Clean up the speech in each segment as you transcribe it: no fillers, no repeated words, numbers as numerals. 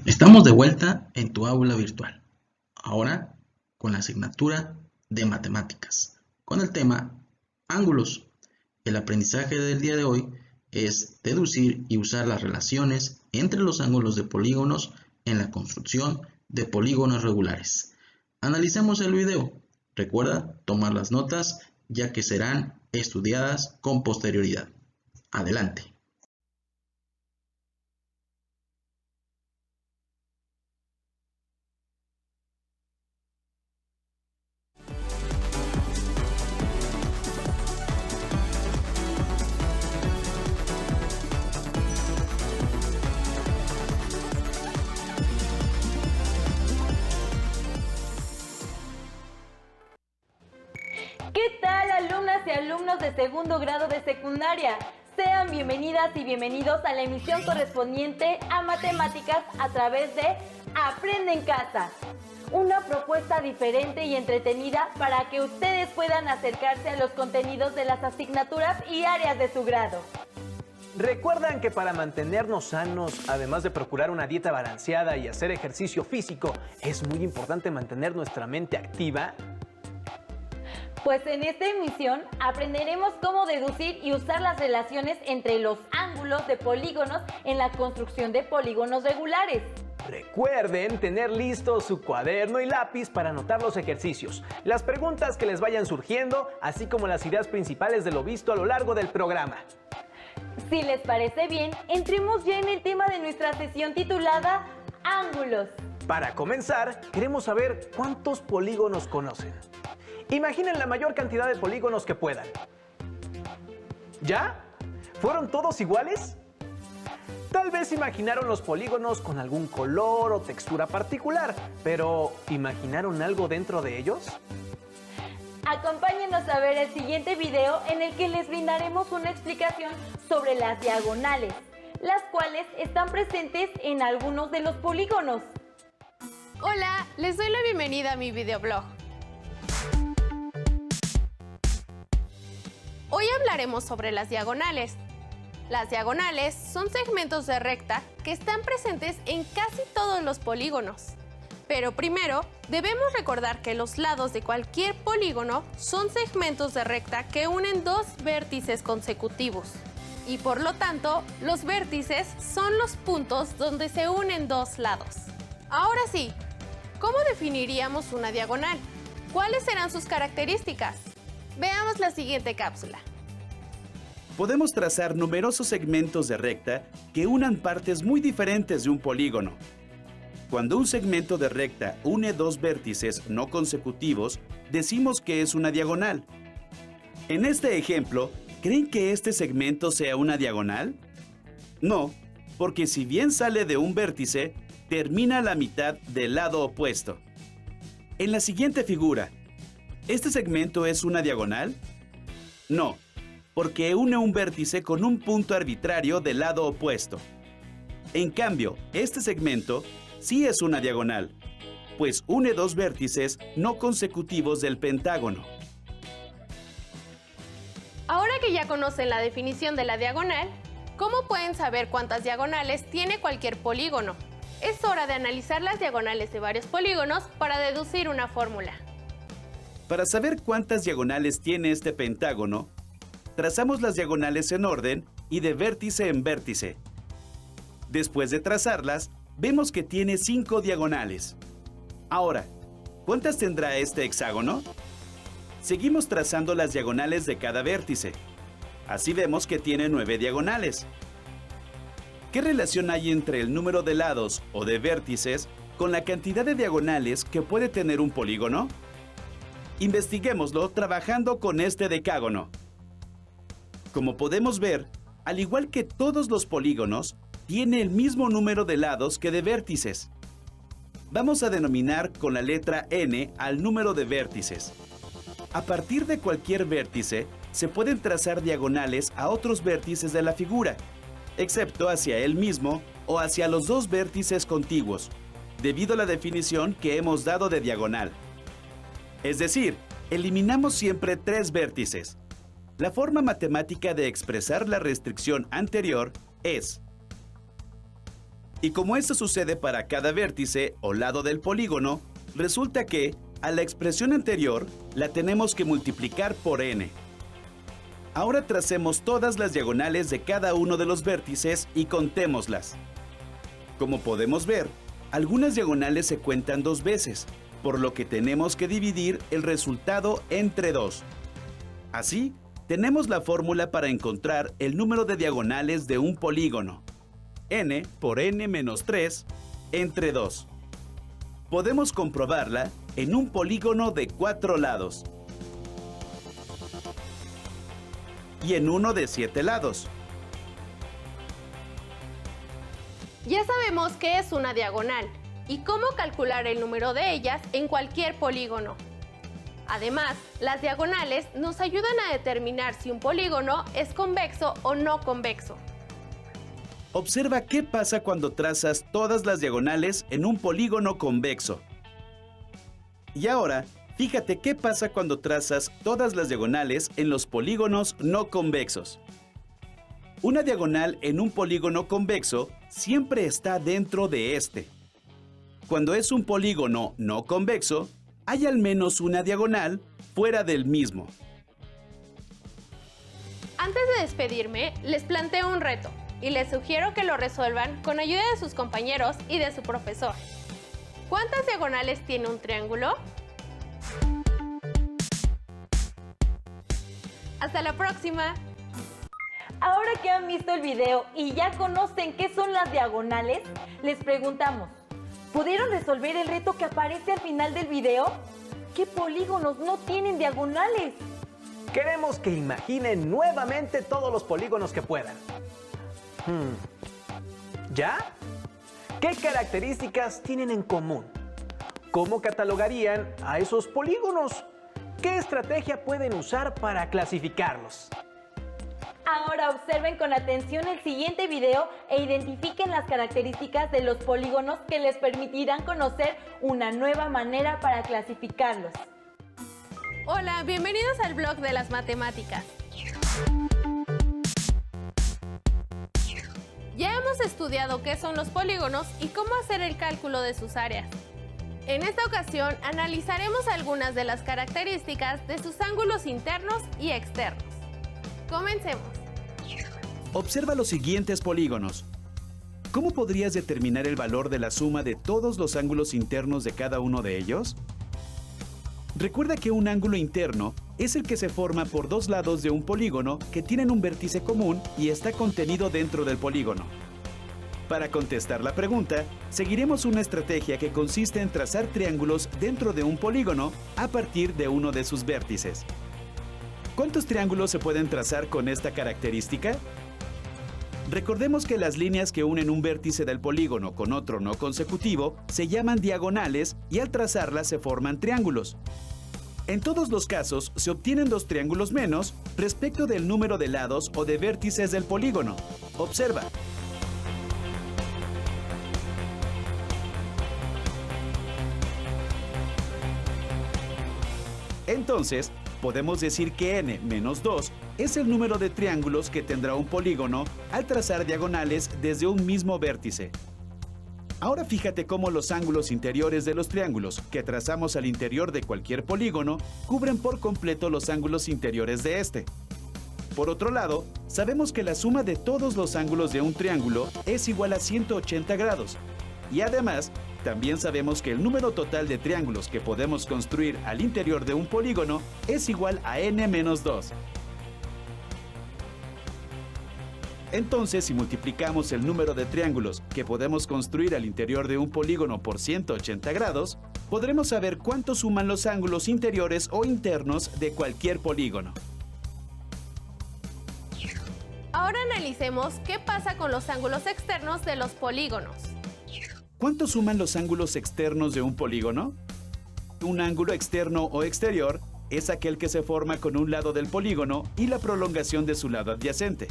Estamos de vuelta en tu aula virtual, ahora con la asignatura de matemáticas, con el tema ángulos. El aprendizaje del día de hoy es deducir y usar las relaciones entre los ángulos de polígonos en la construcción de polígonos regulares. Analicemos el video. Recuerda tomar las notas ya que serán estudiadas con posterioridad. Adelante. ¿Qué tal, alumnas y alumnos de segundo grado de secundaria? Sean bienvenidas y bienvenidos a la emisión correspondiente a matemáticas a través de Aprende en Casa. Una propuesta diferente y entretenida para que ustedes puedan acercarse a los contenidos de las asignaturas y áreas de su grado. ¿Recuerdan que para mantenernos sanos, además de procurar una dieta balanceada y hacer ejercicio físico, es muy importante mantener nuestra mente activa? Pues en esta emisión aprenderemos cómo deducir y usar las relaciones entre los ángulos de polígonos en la construcción de polígonos regulares. Recuerden tener listo su cuaderno y lápiz para anotar los ejercicios, las preguntas que les vayan surgiendo, así como las ideas principales de lo visto a lo largo del programa. Si les parece bien, entremos ya en el tema de nuestra sesión titulada Ángulos. Para comenzar, queremos saber cuántos polígonos conocen. Imaginen la mayor cantidad de polígonos que puedan. ¿Ya? ¿Fueron todos iguales? Tal vez imaginaron los polígonos con algún color o textura particular, pero ¿imaginaron algo dentro de ellos? Acompáñenos a ver el siguiente video en el que les brindaremos una explicación sobre las diagonales, las cuales están presentes en algunos de los polígonos. Hola, les doy la bienvenida a mi videoblog. Hoy hablaremos sobre las diagonales. Las diagonales son segmentos de recta que están presentes en casi todos los polígonos. Pero primero, debemos recordar que los lados de cualquier polígono son segmentos de recta que unen dos vértices consecutivos. Y por lo tanto, los vértices son los puntos donde se unen dos lados. Ahora sí, ¿cómo definiríamos una diagonal? ¿Cuáles serán sus características? Veamos la siguiente cápsula. Podemos trazar numerosos segmentos de recta que unan partes muy diferentes de un polígono. Cuando un segmento de recta une dos vértices no consecutivos, decimos que es una diagonal. En este ejemplo, ¿creen que este segmento sea una diagonal? No, porque si bien sale de un vértice, termina a la mitad del lado opuesto. En la siguiente figura, ¿este segmento es una diagonal? No, porque une un vértice con un punto arbitrario del lado opuesto. En cambio, este segmento sí es una diagonal, pues une dos vértices no consecutivos del pentágono. Ahora que ya conocen la definición de la diagonal, ¿cómo pueden saber cuántas diagonales tiene cualquier polígono? Es hora de analizar las diagonales de varios polígonos para deducir una fórmula. Para saber cuántas diagonales tiene este pentágono, trazamos las diagonales en orden y de vértice en vértice. Después de trazarlas, vemos que tiene 5 diagonales. Ahora, ¿cuántas tendrá este hexágono? Seguimos trazando las diagonales de cada vértice. Así vemos que tiene 9 diagonales. ¿Qué relación hay entre el número de lados o de vértices con la cantidad de diagonales que puede tener un polígono? Investiguémoslo trabajando con este decágono. Como podemos ver, al igual que todos los polígonos, tiene el mismo número de lados que de vértices. Vamos a denominar con la letra N al número de vértices. A partir de cualquier vértice, se pueden trazar diagonales a otros vértices de la figura, excepto hacia él mismo o hacia los dos vértices contiguos, debido a la definición que hemos dado de diagonal. Es decir, eliminamos siempre 3 vértices. La forma matemática de expresar la restricción anterior es Y como esto sucede para cada vértice o lado del polígono, resulta que a la expresión anterior la tenemos que multiplicar por n. Ahora tracemos todas las diagonales de cada uno de los vértices y contémoslas. Como podemos ver, algunas diagonales se cuentan 2 veces, por lo que tenemos que dividir el resultado entre 2. Así, tenemos la fórmula para encontrar el número de diagonales de un polígono. N por n menos 3 entre 2. Podemos comprobarla en un polígono de 4 lados y en uno de 7 lados. Ya sabemos qué es una diagonal y cómo calcular el número de ellas en cualquier polígono. Además, las diagonales nos ayudan a determinar si un polígono es convexo o no convexo. Observa qué pasa cuando trazas todas las diagonales en un polígono convexo. Y ahora, fíjate qué pasa cuando trazas todas las diagonales en los polígonos no convexos. Una diagonal en un polígono convexo siempre está dentro de este. Cuando es un polígono no convexo, hay al menos una diagonal fuera del mismo. Antes de despedirme, les planteo un reto y les sugiero que lo resuelvan con ayuda de sus compañeros y de su profesor. ¿Cuántas diagonales tiene un triángulo? ¡Hasta la próxima! Ahora que han visto el video y ya conocen qué son las diagonales, les preguntamos, ¿pudieron resolver el reto que aparece al final del video? ¿Qué polígonos no tienen diagonales? Queremos que imaginen nuevamente todos los polígonos que puedan. ¿Ya? ¿Qué características tienen en común? ¿Cómo catalogarían a esos polígonos? ¿Qué estrategia pueden usar para clasificarlos? Ahora observen con atención el siguiente video e identifiquen las características de los polígonos que les permitirán conocer una nueva manera para clasificarlos. Hola, bienvenidos al blog de las matemáticas. Ya hemos estudiado qué son los polígonos y cómo hacer el cálculo de sus áreas. En esta ocasión analizaremos algunas de las características de sus ángulos internos y externos. Comencemos. Observa los siguientes polígonos. ¿Cómo podrías determinar el valor de la suma de todos los ángulos internos de cada uno de ellos? Recuerda que un ángulo interno es el que se forma por 2 lados de un polígono que tienen un vértice común y está contenido dentro del polígono. Para contestar la pregunta, seguiremos una estrategia que consiste en trazar triángulos dentro de un polígono a partir de uno de sus vértices. ¿Cuántos triángulos se pueden trazar con esta característica? Recordemos que las líneas que unen un vértice del polígono con otro no consecutivo se llaman diagonales y al trazarlas se forman triángulos. En todos los casos se obtienen 2 triángulos menos respecto del número de lados o de vértices del polígono. Observa. Entonces, podemos decir que n menos 2 es el número de triángulos que tendrá un polígono al trazar diagonales desde un mismo vértice. Ahora fíjate cómo los ángulos interiores de los triángulos que trazamos al interior de cualquier polígono cubren por completo los ángulos interiores de este. Por otro lado, sabemos que la suma de todos los ángulos de un triángulo es igual a 180 grados. Y además, también sabemos que el número total de triángulos que podemos construir al interior de un polígono es igual a n menos 2. Entonces, si multiplicamos el número de triángulos que podemos construir al interior de un polígono por 180 grados, podremos saber cuánto suman los ángulos interiores o internos de cualquier polígono. Ahora analicemos qué pasa con los ángulos externos de los polígonos. ¿Cuánto suman los ángulos externos de un polígono? Un ángulo externo o exterior es aquel que se forma con un lado del polígono y la prolongación de su lado adyacente.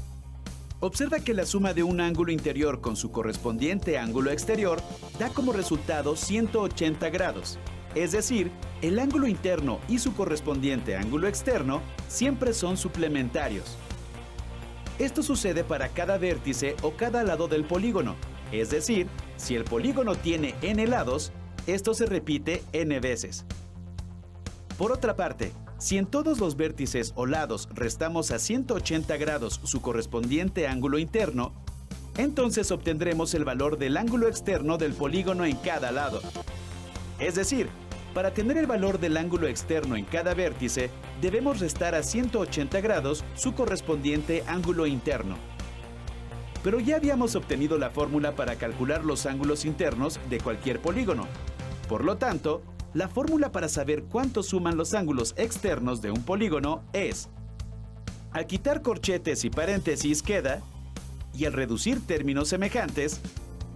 Observa que la suma de un ángulo interior con su correspondiente ángulo exterior da como resultado 180 grados. Es decir, el ángulo interno y su correspondiente ángulo externo siempre son suplementarios. Esto sucede para cada vértice o cada lado del polígono, es decir, Si el polígono tiene n lados, esto se repite n veces. Por otra parte, si en todos los vértices o lados restamos a 180 grados su correspondiente ángulo interno, entonces obtendremos el valor del ángulo externo del polígono en cada lado. Es decir, para tener el valor del ángulo externo en cada vértice, debemos restar a 180 grados su correspondiente ángulo interno. Pero ya habíamos obtenido la fórmula para calcular los ángulos internos de cualquier polígono. Por lo tanto, la fórmula para saber cuánto suman los ángulos externos de un polígono es: al quitar corchetes y paréntesis queda, y al reducir términos semejantes,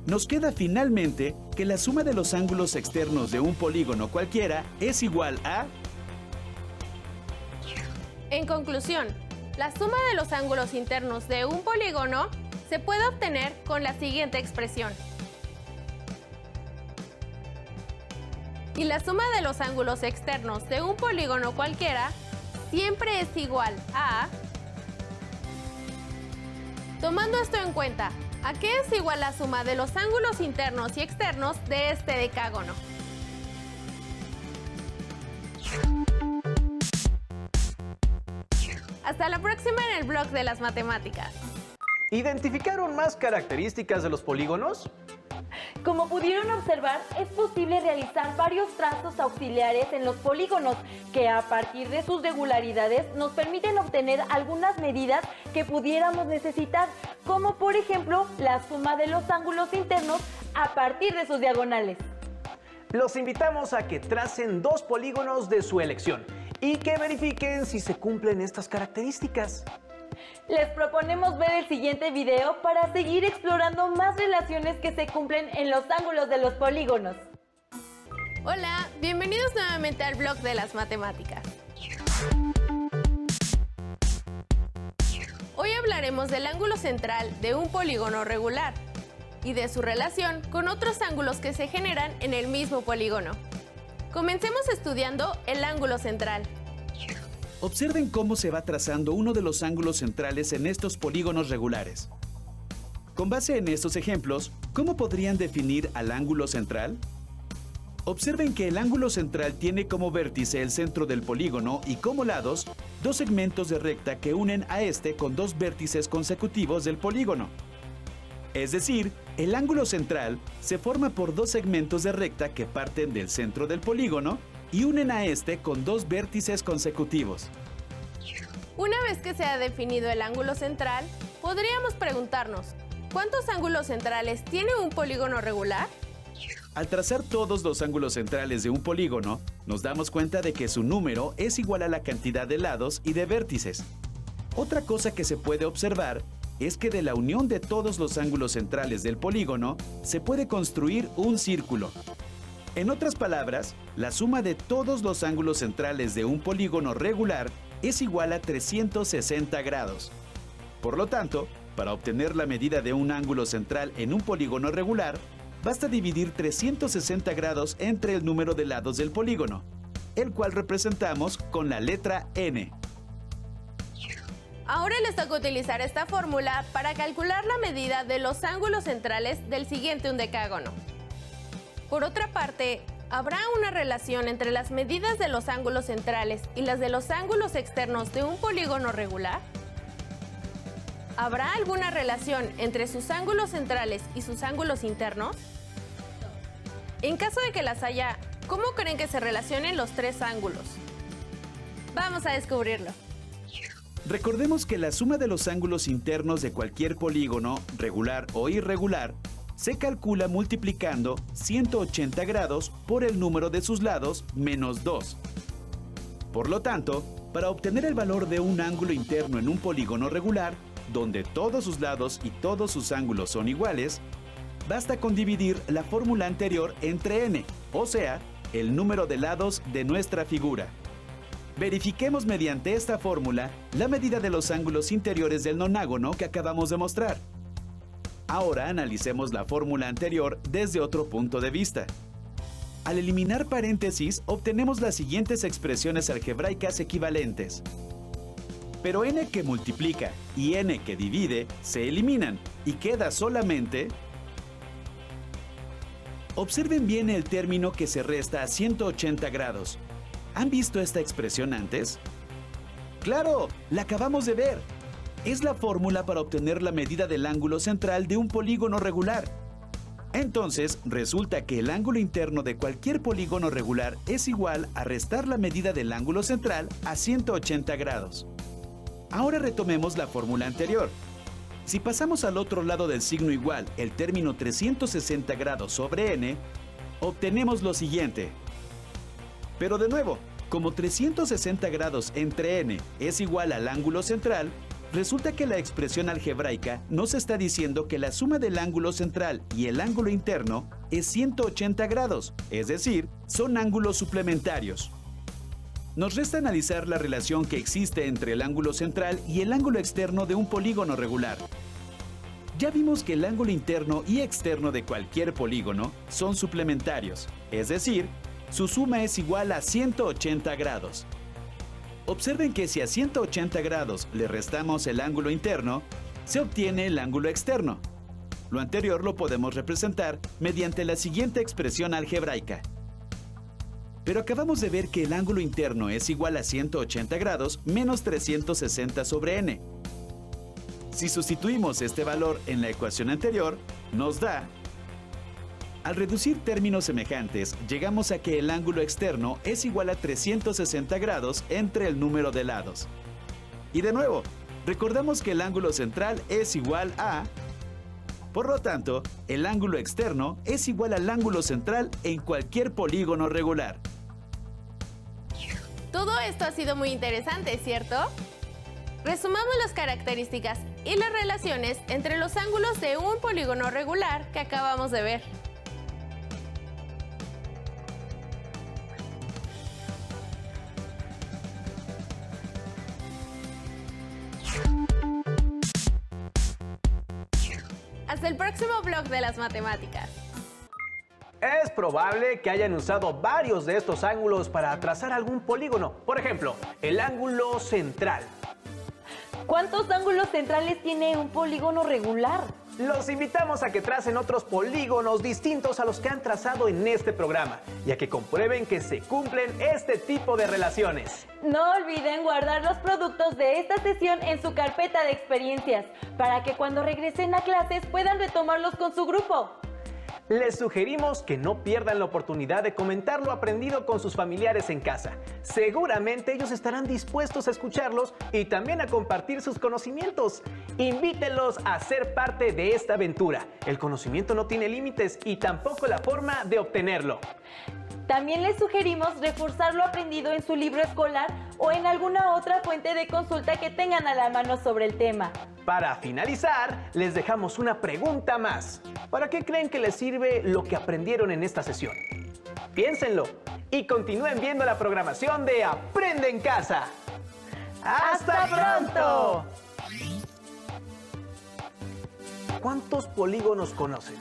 nos queda finalmente que la suma de los ángulos externos de un polígono cualquiera es igual a... En conclusión, la suma de los ángulos internos de un polígono se puede obtener con la siguiente expresión. Y la suma de los ángulos externos de un polígono cualquiera siempre es igual a... Tomando esto en cuenta, ¿a qué es igual la suma de los ángulos internos y externos de este decágono? Hasta la próxima en el blog de las matemáticas. ¿Identificaron más características de los polígonos? Como pudieron observar, es posible realizar varios trazos auxiliares en los polígonos que a partir de sus regularidades nos permiten obtener algunas medidas que pudiéramos necesitar, como por ejemplo la suma de los ángulos internos a partir de sus diagonales. Los invitamos a que tracen dos polígonos de su elección y que verifiquen si se cumplen estas características. Les proponemos ver el siguiente video para seguir explorando más relaciones que se cumplen en los ángulos de los polígonos. Hola, bienvenidos nuevamente al blog de las matemáticas. Hoy hablaremos del ángulo central de un polígono regular y de su relación con otros ángulos que se generan en el mismo polígono. Comencemos estudiando el ángulo central. Observen cómo se va trazando uno de los ángulos centrales en estos polígonos regulares. Con base en estos ejemplos, ¿cómo podrían definir al ángulo central? Observen que el ángulo central tiene como vértice el centro del polígono y como lados, dos segmentos de recta que unen a este con dos vértices consecutivos del polígono. Es decir, el ángulo central se forma por dos segmentos de recta que parten del centro del polígono y unen a este con dos vértices consecutivos. Una vez que se ha definido el ángulo central, podríamos preguntarnos, ¿cuántos ángulos centrales tiene un polígono regular? Al trazar todos los ángulos centrales de un polígono, nos damos cuenta de que su número es igual a la cantidad de lados y de vértices. Otra cosa que se puede observar es que de la unión de todos los ángulos centrales del polígono se puede construir un círculo. En otras palabras, la suma de todos los ángulos centrales de un polígono regular es igual a 360 grados. Por lo tanto, para obtener la medida de un ángulo central en un polígono regular, basta dividir 360 grados entre el número de lados del polígono, el cual representamos con la letra n. Ahora les toca utilizar esta fórmula para calcular la medida de los ángulos centrales del siguiente undecágono. Por otra parte, ¿habrá una relación entre las medidas de los ángulos centrales y las de los ángulos externos de un polígono regular? ¿Habrá alguna relación entre sus ángulos centrales y sus ángulos internos? En caso de que las haya, ¿cómo creen que se relacionen los tres ángulos? Vamos a descubrirlo. Recordemos que la suma de los ángulos internos de cualquier polígono, regular o irregular, se calcula multiplicando 180 grados por el número de sus lados menos 2. Por lo tanto, para obtener el valor de un ángulo interno en un polígono regular, donde todos sus lados y todos sus ángulos son iguales, basta con dividir la fórmula anterior entre n, o sea, el número de lados de nuestra figura. Verifiquemos mediante esta fórmula la medida de los ángulos interiores del nonágono que acabamos de mostrar. Ahora analicemos la fórmula anterior desde otro punto de vista. Al eliminar paréntesis, obtenemos las siguientes expresiones algebraicas equivalentes. Pero n que multiplica y n que divide se eliminan y queda solamente Observen bien el término que se resta a 180 grados. ¿Han visto esta expresión antes? ¡Claro! ¡La acabamos de ver! Es la fórmula para obtener la medida del ángulo central de un polígono regular. Entonces, resulta que el ángulo interno de cualquier polígono regular es igual a restar la medida del ángulo central a 180 grados. Ahora retomemos la fórmula anterior. Si pasamos al otro lado del signo igual el término 360 grados sobre n, obtenemos lo siguiente. Pero de nuevo, como 360 grados entre n es igual al ángulo central, resulta que la expresión algebraica nos está diciendo que la suma del ángulo central y el ángulo interno es 180 grados, es decir, son ángulos suplementarios. Nos resta analizar la relación que existe entre el ángulo central y el ángulo externo de un polígono regular. Ya vimos que el ángulo interno y externo de cualquier polígono son suplementarios, es decir, su suma es igual a 180 grados. Observen que si a 180 grados le restamos el ángulo interno, se obtiene el ángulo externo. Lo anterior lo podemos representar mediante la siguiente expresión algebraica. Pero acabamos de ver que el ángulo interno es igual a 180 grados menos 360 sobre n. Si sustituimos este valor en la ecuación anterior, nos da... Al reducir términos semejantes, llegamos a que el ángulo externo es igual a 360 grados entre el número de lados. Y de nuevo, recordamos que el ángulo central es igual a... Por lo tanto, el ángulo externo es igual al ángulo central en cualquier polígono regular. Todo esto ha sido muy interesante, ¿cierto? Resumamos las características y las relaciones entre los ángulos de un polígono regular que acabamos de ver. Hasta el próximo blog de las matemáticas. Es probable que hayan usado varios de estos ángulos para trazar algún polígono. Por ejemplo, el ángulo central. ¿Cuántos ángulos centrales tiene un polígono regular? Los invitamos a que tracen otros polígonos distintos a los que han trazado en este programa y a que comprueben que se cumplen este tipo de relaciones. No olviden guardar los productos de esta sesión en su carpeta de experiencias para que cuando regresen a clases puedan retomarlos con su grupo. Les sugerimos que no pierdan la oportunidad de comentar lo aprendido con sus familiares en casa. Seguramente ellos estarán dispuestos a escucharlos y también a compartir sus conocimientos. Invítenlos a ser parte de esta aventura. El conocimiento no tiene límites y tampoco la forma de obtenerlo. También les sugerimos reforzar lo aprendido en su libro escolar o en alguna otra fuente de consulta que tengan a la mano sobre el tema. Para finalizar, les dejamos una pregunta más. ¿Para qué creen que les sirve lo que aprendieron en esta sesión? Piénsenlo y continúen viendo la programación de Aprende en Casa. ¡Hasta pronto! ¿Cuántos polígonos conocen?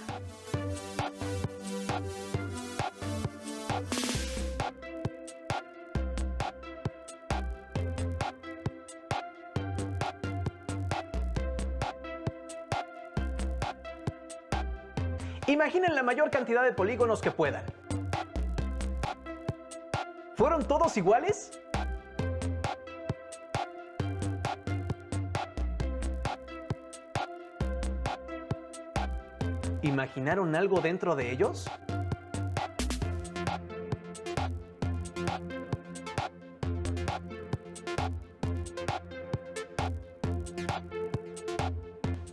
Imaginen la mayor cantidad de polígonos que puedan. ¿Fueron todos iguales? ¿Imaginaron algo dentro de ellos?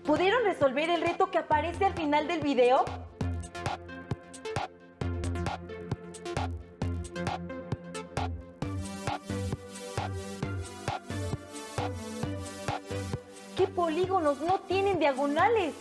¿Pudieron resolver el reto que aparece al final del video? ¿Qué polígonos no tienen diagonales?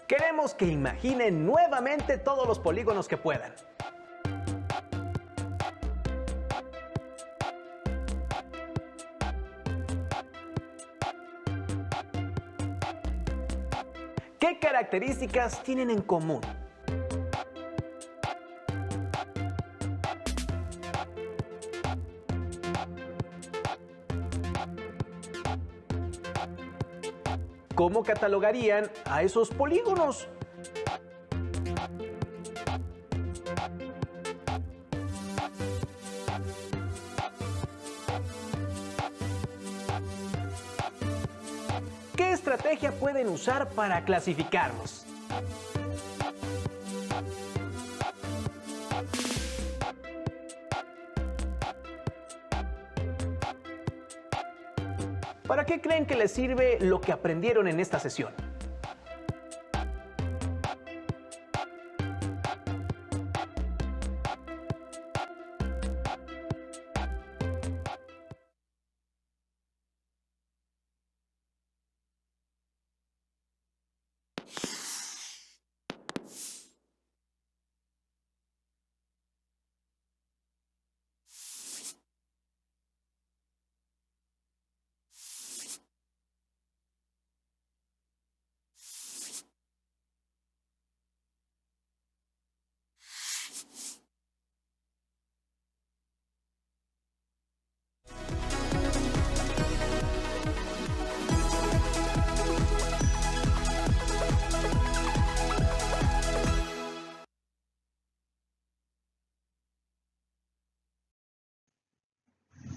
Queremos que imaginen nuevamente todos los polígonos que puedan. ¿Qué características tienen en común? ¿cómo catalogarían a esos polígonos? ¿Qué estrategia pueden usar para clasificarlos? ¿Para qué creen que les sirve lo que aprendieron en esta sesión?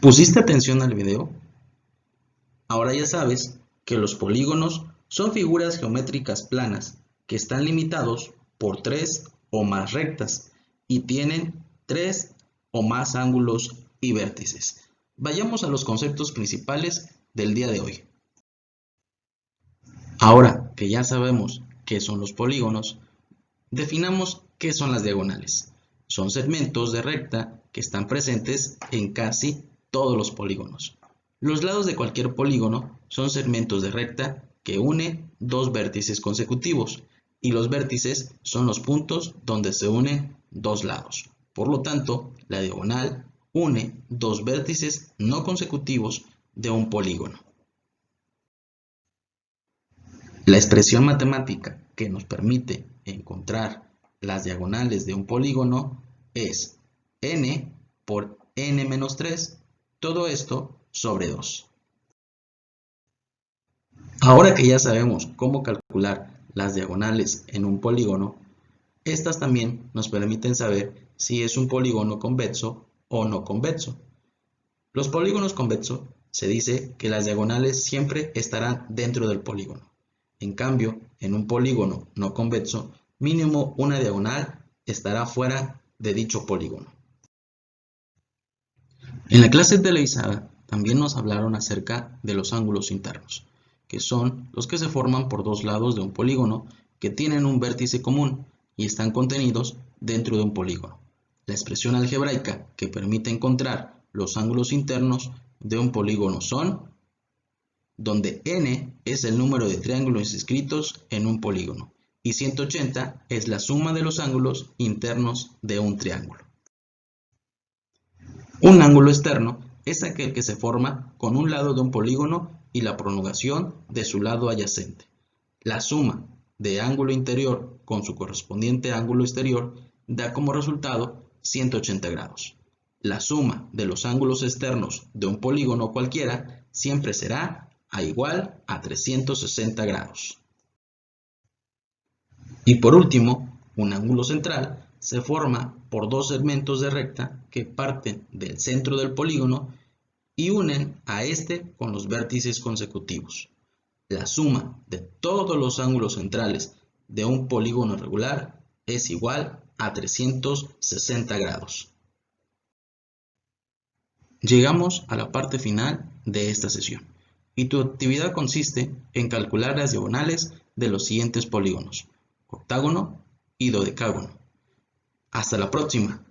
¿Pusiste atención al video? Ahora ya sabes que los polígonos son figuras geométricas planas que están limitados por 3 o más rectas y tienen 3 o más ángulos y vértices. Vayamos a los conceptos principales del día de hoy. Ahora que ya sabemos qué son los polígonos, definamos qué son las diagonales. Son segmentos de recta que están presentes en casi todos los polígonos. Los lados de cualquier polígono son segmentos de recta que unen dos vértices consecutivos y los vértices son los puntos donde se unen dos lados. Por lo tanto, la diagonal une dos vértices no consecutivos de un polígono. La expresión matemática que nos permite encontrar las diagonales de un polígono es n por n-3, todo esto sobre 2. Ahora que ya sabemos cómo calcular las diagonales en un polígono, estas también nos permiten saber si es un polígono convexo o no convexo. Los polígonos convexos se dice que las diagonales siempre estarán dentro del polígono. En cambio, en un polígono no convexo, mínimo una diagonal estará fuera de dicho polígono. En la clase televisada también nos hablaron acerca de los ángulos internos, que son los que se forman por dos lados de un polígono que tienen un vértice común y están contenidos dentro de un polígono. La expresión algebraica que permite encontrar los ángulos internos de un polígono son, donde n es el número de triángulos inscritos en un polígono y 180 es la suma de los ángulos internos de un triángulo. Un ángulo externo es aquel que se forma con un lado de un polígono y la prolongación de su lado adyacente. La suma de ángulo interior con su correspondiente ángulo exterior da como resultado 180 grados. La suma de los ángulos externos de un polígono cualquiera siempre será igual a 360 grados. Y por último, un ángulo central se forma por dos segmentos de recta que parten del centro del polígono y unen a este con los vértices consecutivos. La suma de todos los ángulos centrales de un polígono regular es igual a 360 grados. Llegamos a la parte final de esta sesión y tu actividad consiste en calcular las diagonales de los siguientes polígonos: octágono y dodecágono. Hasta la próxima.